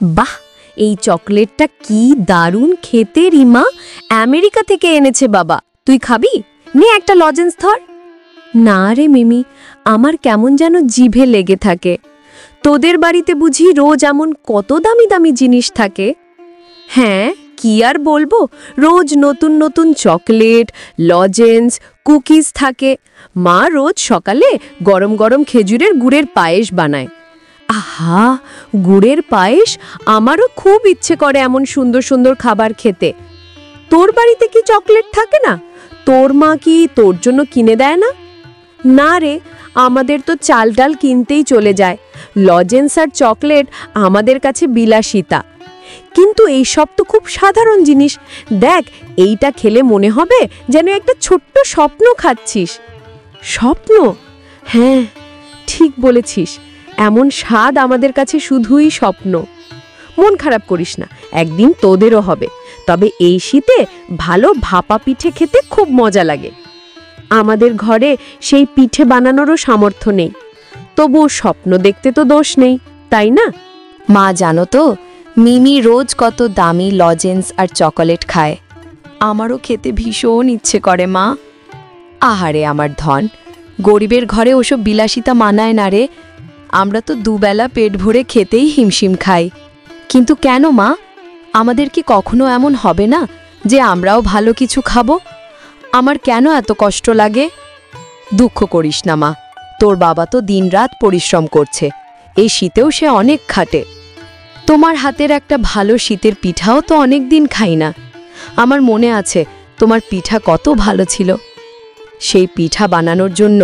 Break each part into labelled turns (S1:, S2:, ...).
S1: বাহ, এই চকলেটটা কি দারুণ খেতে রিমা। আমেরিকা থেকে এনেছে বাবা। তুই খাবি? নে একটা লজেন্স ধর। না রে মিমি, আমার কেমন যেন জিভে লেগে থাকে। তোদের বাড়িতে বুঝি রোজ এমন কত দামি দামি জিনিস থাকে? হ্যাঁ, কি আর বলবো, রোজ নতুন নতুন চকলেট, লজেন্স, কুকিজ থাকে। মা রোজ সকালে গরম গরম খেজুরের গুড়ের পায়েস বানায়। আহা, গুড়ের পায়েস! আমারও খুব ইচ্ছে করে এমন সুন্দর সুন্দর খাবার খেতে। তোর বাড়িতে কি চকলেট থাকে না? তোর মা কি তোর জন্য কিনে দেয় না? না রে, আমাদের তো চাল ডাল কিনতেই চলে যায়। লজেন্স আর চকলেট আমাদের কাছে বিলাসিতা। কিন্তু এই সব তো খুব সাধারণ জিনিস। দেখ, এইটা খেলে মনে হবে যেন একটা ছোট্ট স্বপ্ন খাচ্ছিস। স্বপ্ন? হ্যাঁ, ঠিক বলেছিস। এমন স্বাদ আমাদের কাছে শুধুই স্বপ্ন। মন খারাপ করিস না, একদিন তোদেরও হবে। তবে এই শীতে ভালো ভাপা পিঠে খেতে খুব মজা লাগে। আমাদের ঘরে সেই পিঠে বানানোরও সামর্থ্য নেই, তবুও স্বপ্ন দেখতে তো দোষ নেই, তাই না? মা জানো তো, মিমি রোজ কত দামি লজেন্স আর চকোলেট খায়। আমারও খেতে ভীষণ ইচ্ছে করে মা। আহারে আমার ধন, গরিবের ঘরে ওসব বিলাসিতা মানায় না রে। আমরা তো দুবেলা পেট ভরে খেতেই হিমশিম খাই। কিন্তু কেন মা, আমাদের কি কখনো এমন হবে না যে আমরাও ভালো কিছু খাবো? আমার কেন এত কষ্ট লাগে? দুঃখ করিস না মা, তোর বাবা তো দিনরাত পরিশ্রম করছে। এই শীতেও সে অনেক খাটে। তোমার হাতের একটা ভালো শীতের পিঠাও তো অনেক দিন খাই না। আমার মনে আছে তোমার পিঠা কত ভালো ছিল। সেই পিঠা বানানোর জন্য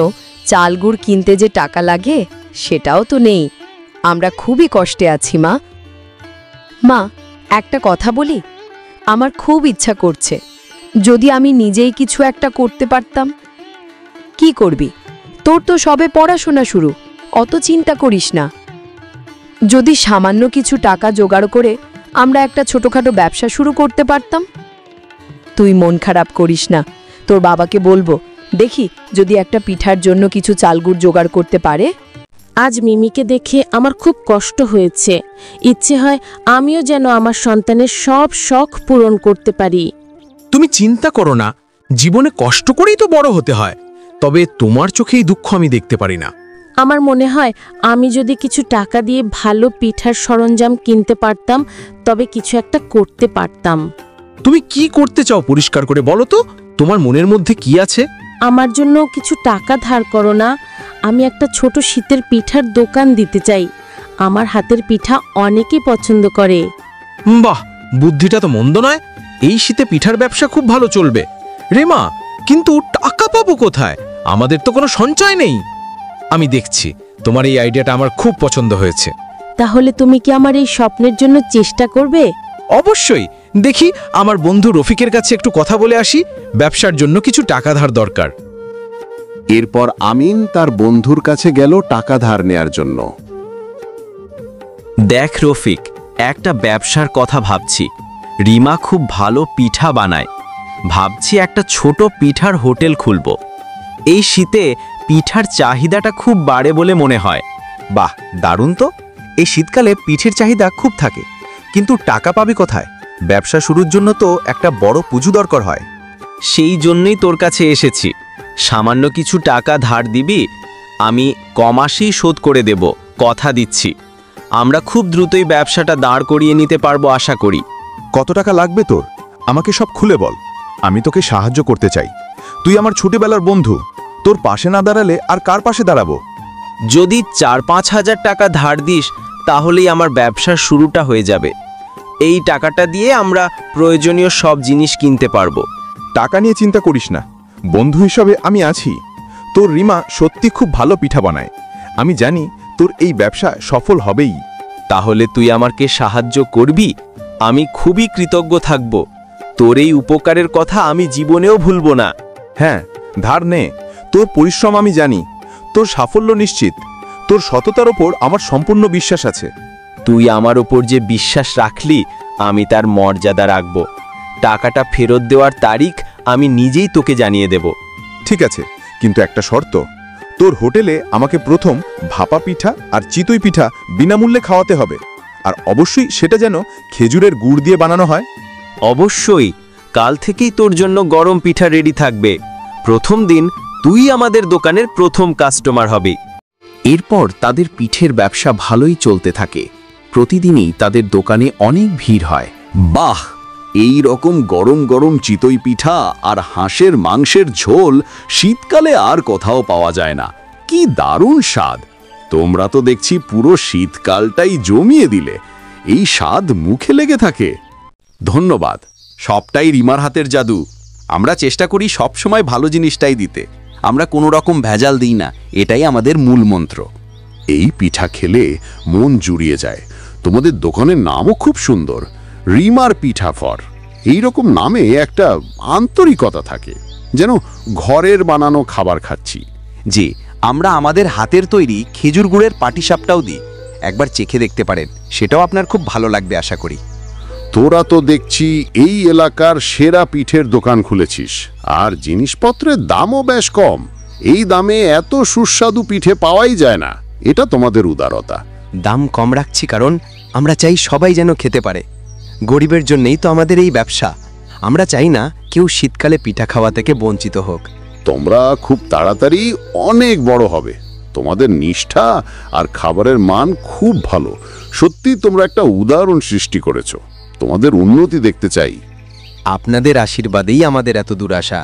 S1: চাল গুড় কিনতে যে টাকা লাগে, সেটাও তো নেই। আমরা খুবই কষ্টে আছি মা। মা, একটা কথা বলি, আমার খুব ইচ্ছা করছে যদি আমি নিজেই কিছু একটা করতে পারতাম। কি করবি? তোর তো সবে পড়াশোনা শুরু, অত চিন্তা করিস না। যদি সামান্য কিছু টাকা জোগাড় করে আমরা একটা ছোটখাটো ব্যবসা শুরু করতে পারতাম। তুই মন খারাপ করিস না, তোর বাবাকে বলবো, দেখি যদি একটা পিঠার জন্য কিছু চালগুড় জোগাড় করতে পারে।
S2: আজ মিমিকে দেখে আমার খুব কষ্ট হয়েছে। ইচ্ছে হয় আমিও যেন আমার সন্তানের সব শখ পূরণ করতে পারি।
S3: তুমি চিন্তা করো না, জীবনে কষ্ট করেই তো বড় হতে হয়। তবে তোমার চোখেই দুঃখ আমি দেখতে পারি না।
S2: আমার মনে হয় আমি যদি কিছু টাকা দিয়ে ভালো পিঠার সরঞ্জাম কিনতে পারতাম, তবে কিছু একটা করতে পারতাম।
S3: তুমি কি করতে চাও পরিষ্কার করে বলো তো, তোমার মনের মধ্যে কি আছে?
S2: আমার জন্য কিছু টাকা ধার করো না। আমি একটা ছোট শীতের পিঠার দোকান দিতে চাই। আমার হাতের পিঠা অনেকেই পছন্দ করে।
S3: বাহ, বুদ্ধিটা তো মন্দ নয়। এই শীতে পিঠার ব্যবসা খুব ভালো চলবে। রেমা, কিন্তু টাকা পাবো কোথায়? আমাদের তো কোনো সঞ্চয় নেই। আমি দেখছি, তোমার এই আইডিয়াটা আমার খুব পছন্দ হয়েছে।
S2: তাহলে তুমি কি আমার এই স্বপ্নের জন্য চেষ্টা করবে?
S3: অবশ্যই। দেখি, আমার বন্ধু রফিকের কাছে একটু কথা বলে আসি, ব্যবসার জন্য কিছু টাকা ধার দরকার।
S4: এরপর আমিন তার বন্ধুর কাছে গেল টাকা ধার নেয়ার জন্য।
S5: দেখ রফিক, একটা ব্যবসার কথা ভাবছি। রিমা খুব ভালো পিঠা বানায়। ভাবছি একটা ছোট পিঠার হোটেল খুলব। এই শীতে পিঠার চাহিদাটা খুব বাড়ে বলে মনে হয়।
S6: বাহ, দারুণ তো। এই শীতকালে পিঠের চাহিদা খুব থাকে, কিন্তু টাকা পাবি কোথায়? ব্যবসা শুরুর জন্য তো একটা বড় পুঁজি দরকার হয়।
S5: সেই জন্যই তোর কাছে এসেছি। সামান্য কিছু টাকা ধার দিবি, আমি কমাসেই শোধ করে দেব, কথা দিচ্ছি। আমরা খুব দ্রুতই ব্যবসাটা দাঁড় করিয়ে নিতে পারবো আশা করি।
S6: কত টাকা লাগবে তোর? আমাকে সব খুলে বল। আমি তোকে সাহায্য করতে চাই। তুই আমার ছোটবেলার বন্ধু, তোর পাশে না দাঁড়ালে আর কার পাশে দাঁড়াবো?
S5: যদি 4-5 হাজার টাকা ধার দিস, তাহলেই আমার ব্যবসার শুরুটা হয়ে যাবে। এই টাকাটা দিয়ে আমরা প্রয়োজনীয় সব জিনিস কিনতে পারবো।
S6: টাকা নিয়ে চিন্তা করিস না, বন্ধু হিসাবে আমি আছি। তোর রিমা সত্যি খুব ভালো পিঠা বানায়। আমি জানি তোর এই ব্যবসা সফল হবেই।
S5: তাহলে তুই আমাকে সাহায্য করবি? আমি খুবই কৃতজ্ঞ থাকব। তোর এই উপকারের কথা আমি জীবনেও ভুলব না।
S6: হ্যাঁ, ধার নে। তোর পরিশ্রম আমি জানি, তোর সাফল্য নিশ্চিত। তোর সততার ওপর আমার সম্পূর্ণ বিশ্বাস আছে।
S5: তুই আমার ওপর যে বিশ্বাস রাখলি, আমি তার মর্যাদা রাখব। টাকাটা ফেরত দেওয়ার তারিখ আমি নিজেই তোকে জানিয়ে দেব।
S6: ঠিক আছে, কিন্তু একটা শর্ত। তোর হোটেলে আমাকে প্রথম ভাপা পিঠা আর চিতই পিঠা বিনামূল্যে খাওয়াতে হবে। আর অবশ্যই সেটা যেন খেজুরের গুড় দিয়ে বানানো হয়।
S5: অবশ্যই, কাল থেকেই তোর জন্য গরম পিঠা রেডি থাকবে। প্রথম দিন তুই আমাদের দোকানের প্রথম কাস্টমার হবি।
S4: এরপর তাদের পিঠের ব্যবসা ভালোই চলতে থাকে। প্রতিদিনই তাদের দোকানে অনেক ভিড় হয়। বাহ, এই রকম গরম গরম চিতই পিঠা আর হাঁসের মাংসের ঝোল শীতকালে আর কোথাও পাওয়া যায় না। কি দারুণ স্বাদ! তোমরা তো দেখছি পুরো শীতকালটাই জমিয়ে দিলে। এই স্বাদ মুখে লেগে থাকে। ধন্যবাদ। সবটাই রিমার হাতের জাদু। আমরা চেষ্টা করি সব সময় ভালো জিনিসটাই দিতে। আমরা কোনো রকম ভেজাল দিই না, এটাই আমাদের মূল মন্ত্র। এই পিঠা খেলে মন জুড়িয়ে যায়। তোমাদের দোকানের নামও খুব সুন্দর, রিমার পিঠা ফর। এইরকম নামে একটা আন্তরিকতা থাকে, যেন ঘরের বানানো খাবার খাচ্ছি।
S5: জি, আমরা আমাদের হাতের তৈরি খেজুর গুড়ের পাটিসাপটাও দিই। একবার চেখে দেখতে পারেন, সেটাও আপনার খুব ভালো লাগবে আশা করি।
S4: তোরা তো দেখছি এই এলাকার সেরা পিঠের দোকান খুলেছিস, আর জিনিসপত্রের দামও বেশ কম। এই দামে এত সুস্বাদু পিঠে পাওয়াই যায় না। এটা তোমাদের উদারতা।
S5: দাম কম রাখছি কারণ আমরা চাই সবাই যেন খেতে পারে। গরিবের জন্যই তো আমাদের এই ব্যবসা। আমরা চাই না কেউ শীতকালে পিঠা খাওয়া থেকে বঞ্চিত হোক।
S4: তোমরা খুব তাড়াতাড়ি অনেক বড় হবে। তোমাদের নিষ্ঠা আর খাবারের মান খুব ভালো। সত্যি তোমরা একটা উদাহরণ সৃষ্টি করেছো। তোমাদের উন্নতি দেখতে চাই।
S5: আপনাদের আশীর্বাদেই আমাদের এত দূর আসা।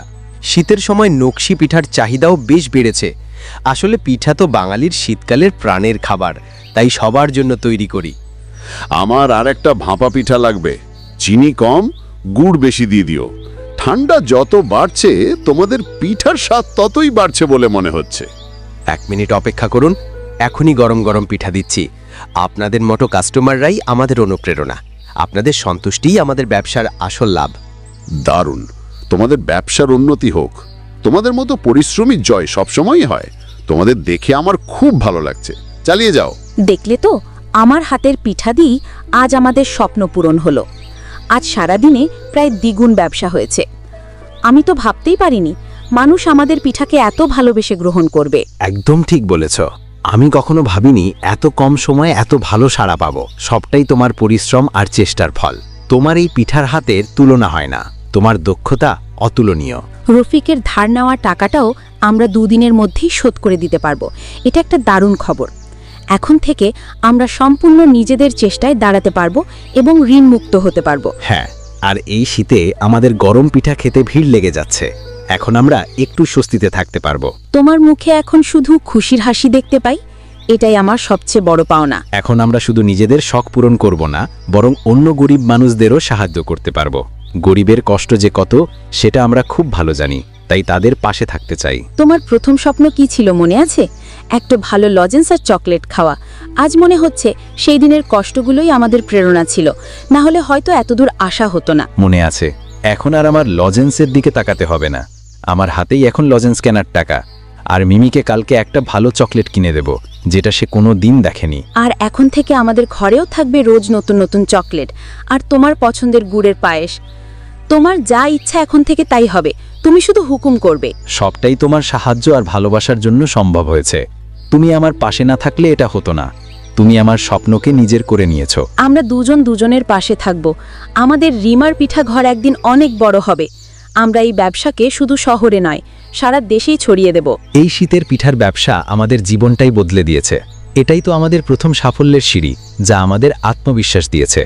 S5: শীতের সময় নকশি পিঠার চাহিদাও বেশ বেড়েছে। আসলে পিঠা তো বাঙালির শীতকালের প্রাণের খাবার, তাই সবার জন্য তৈরি করি।
S4: আমার আর একটা ভাপা পিঠা লাগবে। চিনি কম, গুড় বেশি দিয়ে দিও। ঠান্ডা যত বাড়ছে তোমাদের পিঠার স্বাদ ততই বাড়ছে বলে মনে হচ্ছে।
S5: 1 মিনিট অপেক্ষা করুন, এখনই গরম গরম পিঠা দিচ্ছি। আপনাদের মতো কাস্টমাররাই আমাদের অনুপ্রেরণা। আপনাদের সন্তুষ্টিই আমাদের ব্যবসার আসল লাভ।
S4: দারুণ। তোমাদের ব্যবসার উন্নতি হোক। তোমাদের মতো পরিশ্রমী জয় সবসময়ই হয়। তোমাদের দেখে আমার খুব ভালো লাগছে। চালিয়ে যাও।
S1: দেখলে তো, আমার হাতের পিঠা দিয়েই আজ আমাদের স্বপ্ন পূরণ হলো। আজ সারাদিনে প্রায় দ্বিগুণ ব্যবসা হয়েছে। আমি তো ভাবতেই পারিনি মানুষ আমাদের পিঠাকে এত ভালোবেসে গ্রহণ করবে।
S5: একদম ঠিক বলেছ। আমি কখনো ভাবিনি এত কম সময়ে এত ভালো সাড়া পাবো। সবটাই তোমার পরিশ্রম আর চেষ্টার ফল। তোমার এই পিঠার হাতের তুলনা হয় না। তোমার দক্ষতা অতুলনীয়।
S1: রফিকের ধার নেওয়া টাকাটাও আমরা 2 দিনের মধ্যেই শোধ করে দিতে পারবো। এটা একটা দারুণ খবর। এখন থেকে আমরা সম্পূর্ণ নিজেদের চেষ্টায় দাঁড়াতে পারবো এবং ঋণ মুক্ত হতে পারবো।
S5: হ্যাঁ, আর এই শীতে আমাদের গরম পিঠা খেতে ভিড় লেগে যাচ্ছে। এখন আমরা একটু স্বস্তিতে থাকতে পারবো।
S1: তোমার মুখে এখন শুধু খুশির হাসি দেখতে পাই, এটাই আমার সবচেয়ে বড় পাওনা।
S5: এখন আমরা শুধু নিজেদের শখ পূরণ করব না, বরং অন্য গরিব মানুষদেরও সাহায্য করতে পারবো। গরিবের কষ্ট যে কত সেটা আমরা খুব ভালো জানি, তাই তাদের পাশে থাকতে চাই।
S1: তোমার প্রথম স্বপ্ন কি ছিল মনে আছে? একটা ভালো লজেন্স আর চকলেট খাওয়া। আজ মনে হচ্ছে সেই দিনের কষ্টগুলোই আমাদের প্রেরণা ছিল, না হলে হয়তো এতদূর আসা হতো না।
S3: মনে আছে, এখন আর আমার লজেন্সের দিকে তাকাতে হবে না। আমার হাতেই এখন লজেন্স কেনার টাকা। আর মিমিকে কালকে একটা ভালো চকলেট কিনে দেব, যেটা সে কোনো দিন দেখেনি।
S1: আর এখন থেকে আমাদের ঘরেও থাকবে রোজ নতুন নতুন চকলেট আর তোমার পছন্দের গুড়ের পায়েস। তোমার যা ইচ্ছা এখন থেকে তাই হবে, তুমি শুধু হুকুম করবে।
S3: সবটাই তোমার সাহায্য আর ভালোবাসার জন্য সম্ভব হয়েছে। তুমি আমার পাশে না থাকলে এটা হতো না। তুমি আমার স্বপ্নকে নিজের করে নিয়েছো।
S1: আমরা দুজন দুজনের পাশে থাকব। আমাদের রিমার পিঠা ঘর একদিন অনেক বড় হবে। আমরা এই ব্যবসাকে শুধু শহরে নয়, সারা দেশেই ছড়িয়ে দেব।
S3: এই শীতের পিঠার ব্যবসা আমাদের জীবনটাই বদলে দিয়েছে। এটাই তো আমাদের প্রথম সাফল্যের সিঁড়ি, যা আমাদের আত্মবিশ্বাস দিয়েছে।